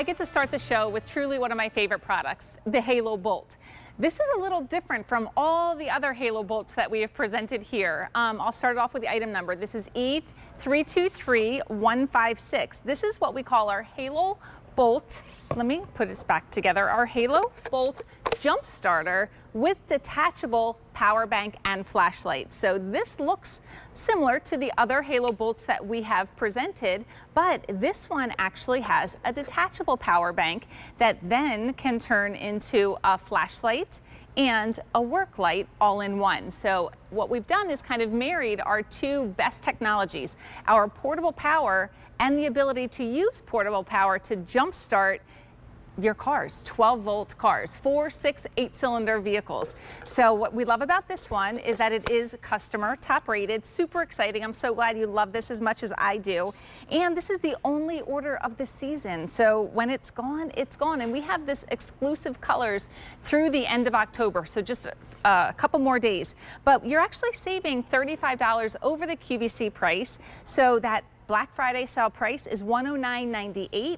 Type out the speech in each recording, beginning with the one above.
I get to start the show with truly one of my favorite products, the Halo Bolt. This is a little different from all the other Halo Bolts that we have presented here. I'll start it off with the item number. This is E323156. This is what we call our Halo Bolt. Let me put this back together. Our Halo Bolt jump starter with detachable power bank and flashlight. So this looks similar to the other Halo Bolts that we have presented, but this one actually has a detachable power bank that then can turn into a flashlight and a work light all in one. So what we've done is kind of married our two best technologies, our portable power and the ability to use portable power to jumpstart your cars, 12-volt cars, 4, 6, 8-cylinder vehicles. So what we love about this one is that it is customer top rated, super exciting. I'm so glad you love this as much as I do. And this is the only order of the season. So when it's gone, it's gone. And we have this exclusive colors through the end of October. So just a couple more days. But you're actually saving $35 over the QVC price. So that Black Friday sale price is $109.98.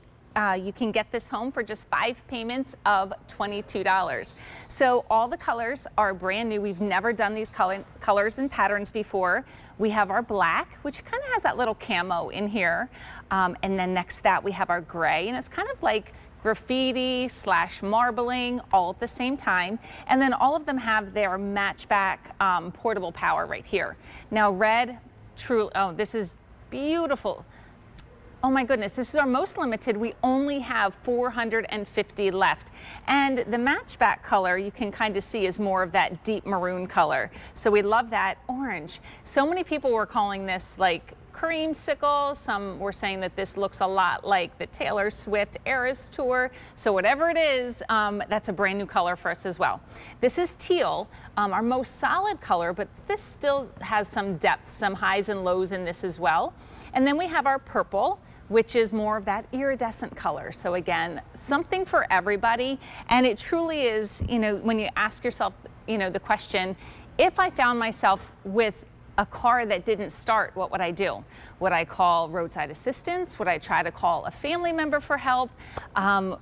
You can get this home for just 5 payments of $22. So all the colors are brand new. We've never done these colors and patterns before. We have our black, which kind of has that little camo in here. And then next to that we have our gray, and it's kind of like graffiti / marbling all at the same time. And then all of them have their matchback portable power right here. Now red, true, oh, this is beautiful. Oh my goodness, this is our most limited. We only have 450 left. And the matchback color you can kind of see is more of that deep maroon color. So we love that orange. So many people were calling this like creamsicle. Some were saying that this looks a lot like the Taylor Swift Eras Tour. So whatever it is, that's a brand new color for us as well. This is teal, our most solid color, but this still has some depth, some highs and lows in this as well. And then we have our purple, which is more of that iridescent color. So again, something for everybody. And it truly is, you know, when you ask yourself, you know, the question, if I found myself with a car that didn't start, what would I do? Would I call roadside assistance? Would I try to call a family member for help?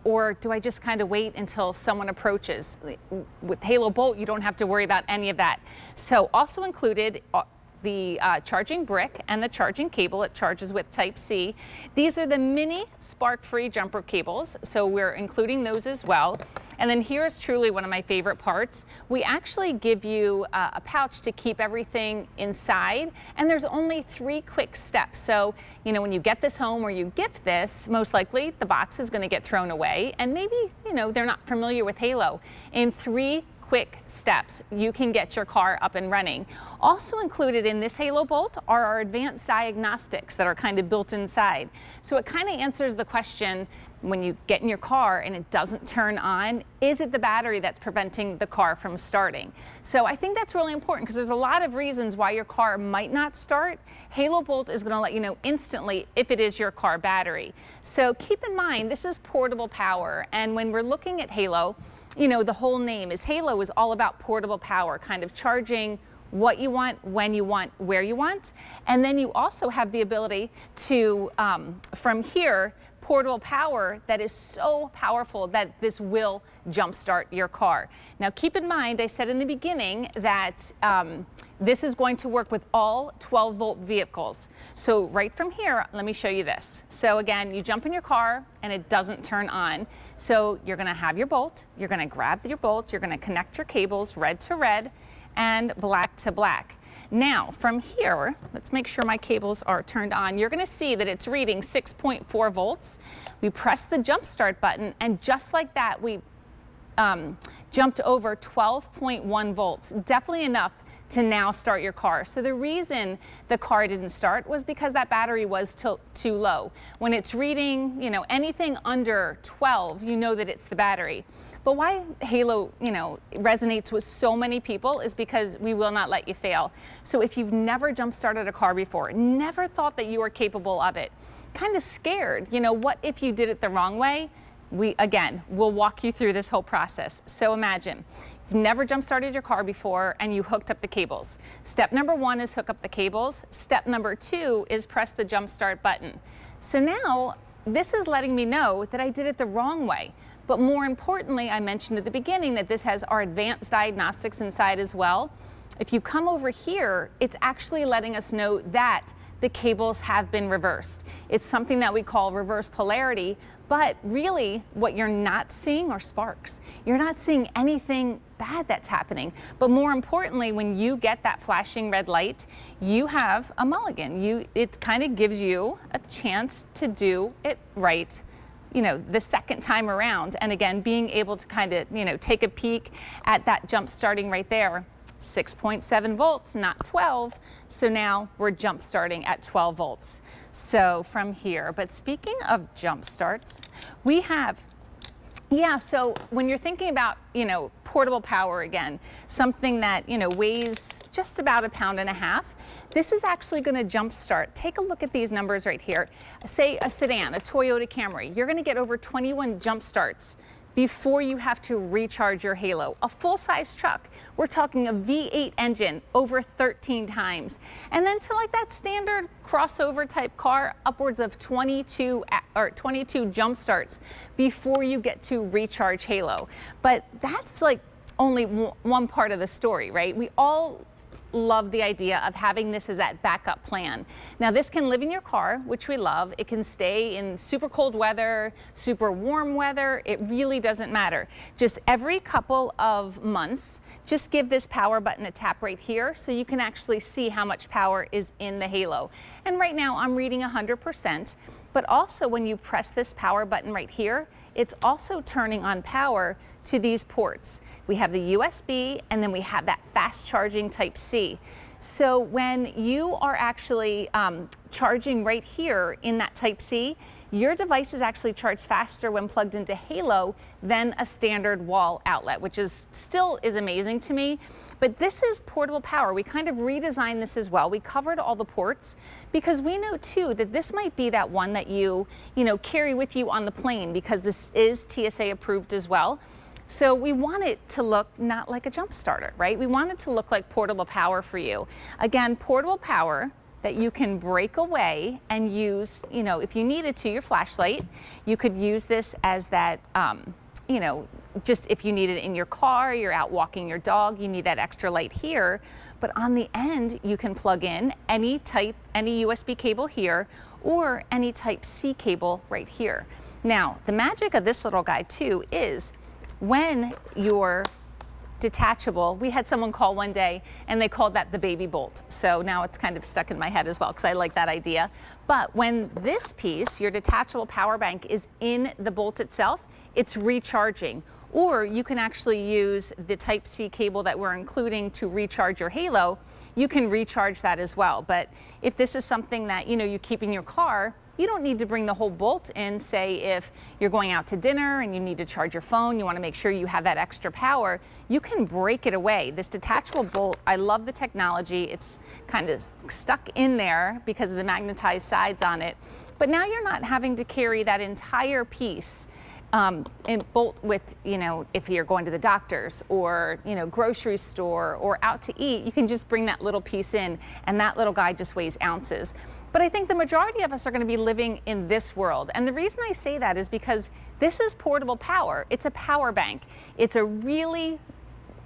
Or do I just kind of wait until someone approaches? With Halo Bolt, you don't have to worry about any of that. So also included, the charging brick and the charging cable. It charges with Type-C. These are the mini spark-free jumper cables, so we're including those as well. And then here's truly one of my favorite parts. We actually give you a pouch to keep everything inside, and there's only 3 quick steps. So, you know, when you get this home or you gift this, most likely the box is going to get thrown away, and maybe, you know, they're not familiar with Halo. In 3 quick steps, you can get your car up and running. Also included in this Halo Bolt are our advanced diagnostics that are kind of built inside. So it kind of answers the question, when you get in your car and it doesn't turn on, is it the battery that's preventing the car from starting? So I think that's really important because there's a lot of reasons why your car might not start. Halo Bolt is going to let you know instantly if it is your car battery. So keep in mind, this is portable power, and when we're looking at Halo, you know, the whole name is Halo is all about portable power, kind of charging what you want, when you want, where you want. And then you also have the ability to, from here, portable power that is so powerful that this will jumpstart your car. Now keep in mind, I said in the beginning that this is going to work with all 12-volt vehicles. So right from here, let me show you this. So again, you jump in your car and it doesn't turn on. So you're gonna have your bolt, you're gonna grab your bolt, you're gonna connect your cables red to red and black to black. Now from here, let's make sure my cables are turned on. You're gonna see that it's reading 6.4 volts. We press the jump start button, and just like that, we jumped over 12.1 volts, definitely enough to now start your car. So the reason the car didn't start was because that battery was too low. When it's reading, you know, anything under 12, you know that it's the battery. But why Halo, you know, resonates with so many people is because we will not let you fail. So if you've never jump started a car before, never thought that you were capable of it, kind of scared, you know, what if you did it the wrong way? We, again, will walk you through this whole process. So imagine, you've never jump started your car before and you hooked up the cables. Step number 1 is hook up the cables. Step number 2 is press the jump start button. So now this is letting me know that I did it the wrong way. But more importantly, I mentioned at the beginning that this has our advanced diagnostics inside as well. If you come over here, it's actually letting us know that the cables have been reversed. It's something that we call reverse polarity, but really what you're not seeing are sparks. You're not seeing anything bad that's happening. But more importantly, when you get that flashing red light, you have a mulligan. It kind of gives you a chance to do it right, you know, the second time around. And again, being able to kind of, you know, take a peek at that jump starting right there. 6.7 volts, not 12. So now we're jump starting at 12 volts. So from here, but speaking of jump starts, we have, yeah, so when you're thinking about, you know, portable power again, something that, you know, weighs just about 1.5 pounds, this is actually going to jump start. Take a look at these numbers right here. Say a sedan, a Toyota Camry, you're going to get over 21 jump starts before you have to recharge your halo. A full-size truck, we're talking a V8 engine over 13 times. And then to like that standard crossover type car, upwards of 22 jump starts before you get to recharge halo. But that's like only one part of the story, right? We all love the idea of having this as that backup plan. Now this can live in your car, which we love. It can stay in super cold weather, super warm weather. It really doesn't matter. Just every couple of months, just give this power button a tap right here so you can actually see how much power is in the halo. And right now I'm reading 100%, but also when you press this power button right here, it's also turning on power to these ports. We have the USB and then we have that fast charging type C. So when you are actually charging right here in that type C, your device is actually charged faster when plugged into Halo than a standard wall outlet, which is still is amazing to me. But this is portable power. We kind of redesigned this as well. We covered all the ports because we know too that this might be that one that you carry with you on the plane because this is TSA approved as well. So we want it to look not like a jump starter, right? We want it to look like portable power for you. Again, portable power that you can break away and use, if you needed to, your flashlight. You could use this as that, just if you need it in your car, you're out walking your dog, you need that extra light here. But on the end, you can plug in any USB cable here or any type C cable right here. Now, the magic of this little guy too is when you're detachable, we had someone call one day and they called that the baby bolt. So now it's kind of stuck in my head as well because I like that idea. But when this piece, your detachable power bank, is in the bolt itself, it's recharging. Or you can actually use the type C cable that we're including to recharge your Halo. You can recharge that as well. But if this is something that you keep in your car, you don't need to bring the whole bolt in. Say if you're going out to dinner and you need to charge your phone, you want to make sure you have that extra power, you can break it away. This detachable bolt, I love the technology. It's kind of stuck in there because of the magnetized sides on it. But now you're not having to carry that entire piece and bolt with, if you're going to the doctor's or, grocery store or out to eat, you can just bring that little piece in and that little guy just weighs ounces. But I think the majority of us are going to be living in this world. And the reason I say that is because this is portable power. It's a power bank. It's a really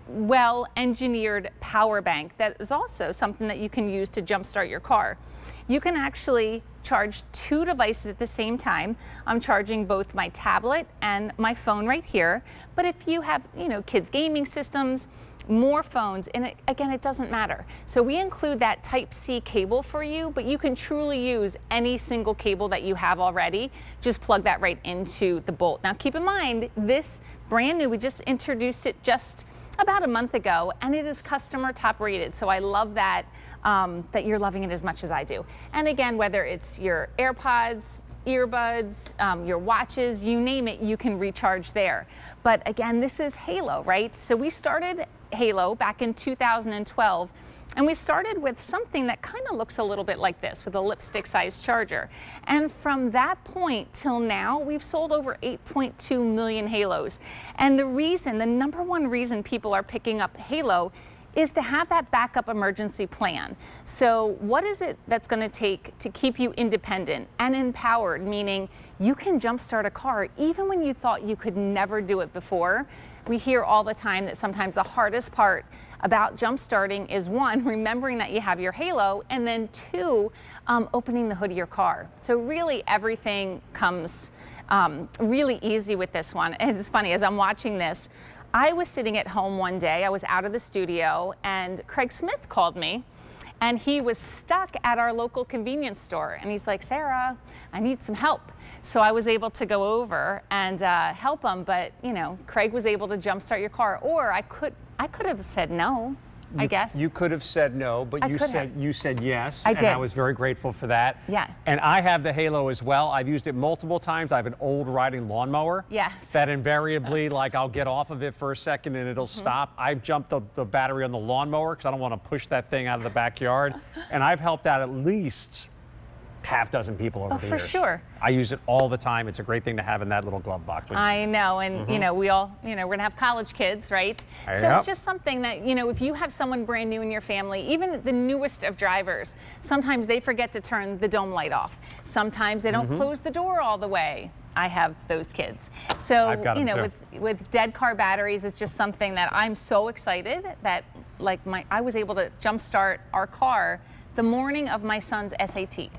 well-engineered power bank that is also something that you can use to jumpstart your car. You can actually charge 2 devices at the same time. I'm charging both my tablet and my phone right here. But if you have, kids' gaming systems, more phones, and again, it doesn't matter. So we include that type C cable for you, but you can truly use any single cable that you have already. Just plug that right into the bolt. Now keep in mind, this brand new, we just introduced it just about a month ago, and it is customer top rated. So I love that, that you're loving it as much as I do. And again, whether it's your AirPods, earbuds, your watches, you name it, you can recharge there. But again, this is Halo, right? So we started Halo back in 2012, and we started with something that kind of looks a little bit like this, with a lipstick sized charger. And from that point till now, we've sold over 8.2 million Halos. And the number one reason people are picking up Halo is to have that backup emergency plan. So what is it that's going to take to keep you independent and empowered, meaning you can jumpstart a car even when you thought you could never do it before? We hear all the time that sometimes the hardest part about jump starting is, one, remembering that you have your halo, and then two, opening the hood of your car. So really everything comes really easy with this one. And it's funny, as I'm watching this, I was sitting at home one day, I was out of the studio, and Craig Smith called me. And he was stuck at our local convenience store. And he's like, Sarah, I need some help. So I was able to go over and help him. But, you know, Craig was able to jumpstart your car. Or I could have said no, I guess. You could have said no, but you said yes. I did. And I was very grateful for that. Yeah. And I have the Halo as well. I've used it multiple times. I have an old riding lawnmower. Yes. That invariably, like, I'll get off of it for a second and it'll stop. I've jumped the battery on the lawnmower because I don't want to push that thing out of the backyard. And I've helped out at least half dozen people over the years. For sure. I use it all the time. It's a great thing to have in that little glove box. I know, and you know, we all, you know, we're gonna have college kids, right? So it's just something that, you know, if you have someone brand new in your family, even the newest of drivers, sometimes they forget to turn the dome light off. Sometimes they don't close the door all the way. I have those kids. So, you know, with dead car batteries, it's just something that I'm so excited that, like, I was able to jumpstart our car the morning of my son's SAT.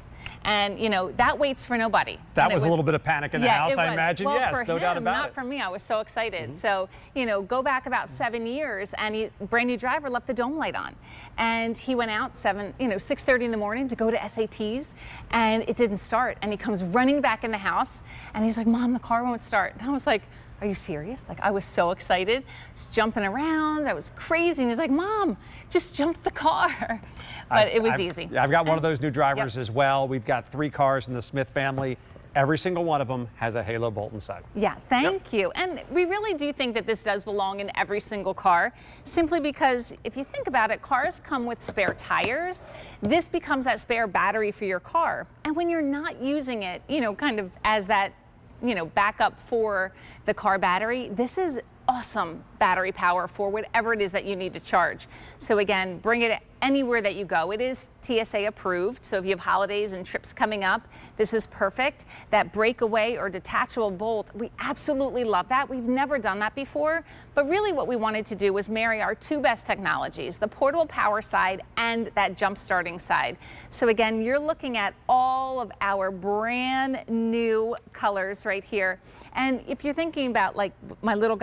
And, you know, that waits for nobody. That was a little bit of panic in the house, I imagine. Well, yes, no doubt about it. Not for me. I was so excited. So, you know, go back about 7 years, and brand new driver left the dome light on. And he went out 6:30 in the morning to go to SATs, and it didn't start. And he comes running back in the house, and he's like, Mom, the car won't start. And I was like, are you serious? Like, I was so excited, just jumping around. I was crazy. And he's like, Mom, just jump the car. But it was easy. I've got one of those new drivers as well. We've got 3 cars in the Smith family. Every single one of them has a Halo bolt inside. Yeah, thank you. And we really do think that this does belong in every single car, simply because if you think about it, cars come with spare tires. This becomes that spare battery for your car. And when you're not using it, you know, kind of as that, you know, backup for the car battery, this is awesome battery power for whatever it is that you need to charge. So again, bring it anywhere that you go. It is TSA approved, so if you have holidays and trips coming up, this is perfect. That breakaway or detachable bolt, we absolutely love that. We've never done that before, but really what we wanted to do was marry our 2 best technologies, the portable power side and that jump starting side. So again, you're looking at all of our brand new colors right here. And if you're thinking about, like, my little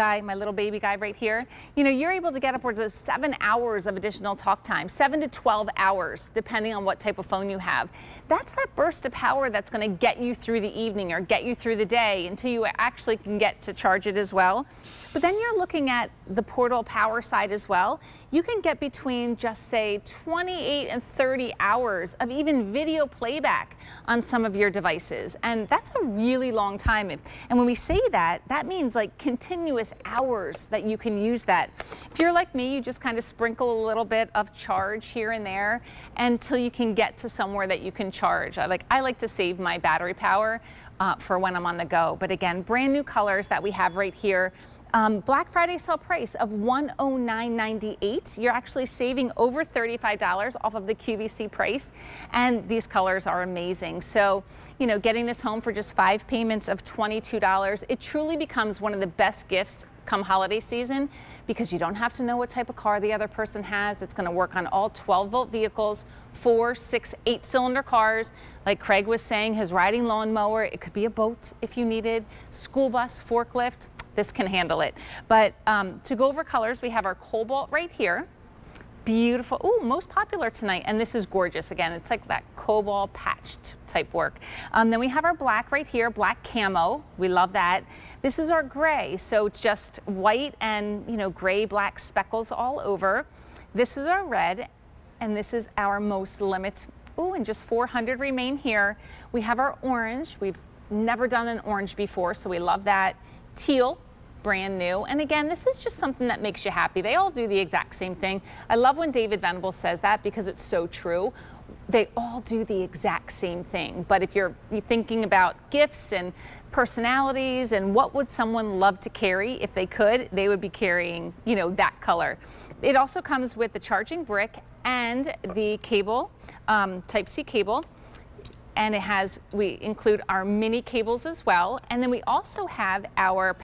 baby guy right here, you know, you're able to get upwards of 7 hours of additional talk time, 7 to 12 hours, depending on what type of phone you have. That's that burst of power that's going to get you through the evening or get you through the day until you actually can get to charge it as well. But then you're looking at the portable power side as well. You can get between, just say, 28 and 30 hours of even video playback on some of your devices. And that's a really long time. And when we say that, that means like continuous hours that you can use that. If you're like me, you just kind of sprinkle a little bit of charge here and there until you can get to somewhere that you can charge. I like to save my battery power for when I'm on the go. But again, brand new colors that we have right here. Black Friday sale price of $109.98. You're actually saving over $35 off of the QVC price, and these colors are amazing. So, you know, getting this home for just 5 payments of $22, it truly becomes one of the best gifts come holiday season, because you don't have to know what type of car the other person has. It's going to work on all 12-volt vehicles, 4, 6, 8-cylinder cars. Like Craig was saying, his riding lawnmower, it could be a boat if you needed, school bus, forklift. This can handle it. But to go over colors, we have our cobalt right here. Beautiful. Ooh, most popular tonight. And this is gorgeous. Again, it's like that cobalt patched type work. Then we have our black right here, black camo. We love that. This is our gray. So it's just white and, you know, gray, black speckles all over. This is our red, and this is our most limit. Ooh, and just 400 remain here. We have our orange. We've never done an orange before, so we love that. Teal, brand new. And again, this is just something that makes you happy. They all do the exact same thing. I love when David Venable says that, because it's so true. they all do the exact same thing. But if you're thinking about gifts and personalities and what would someone love to carry if they could, they would be carrying, you know, that color. It also comes with the charging brick and the cable, Type-C cable. And we include our mini cables as well. And then we also have our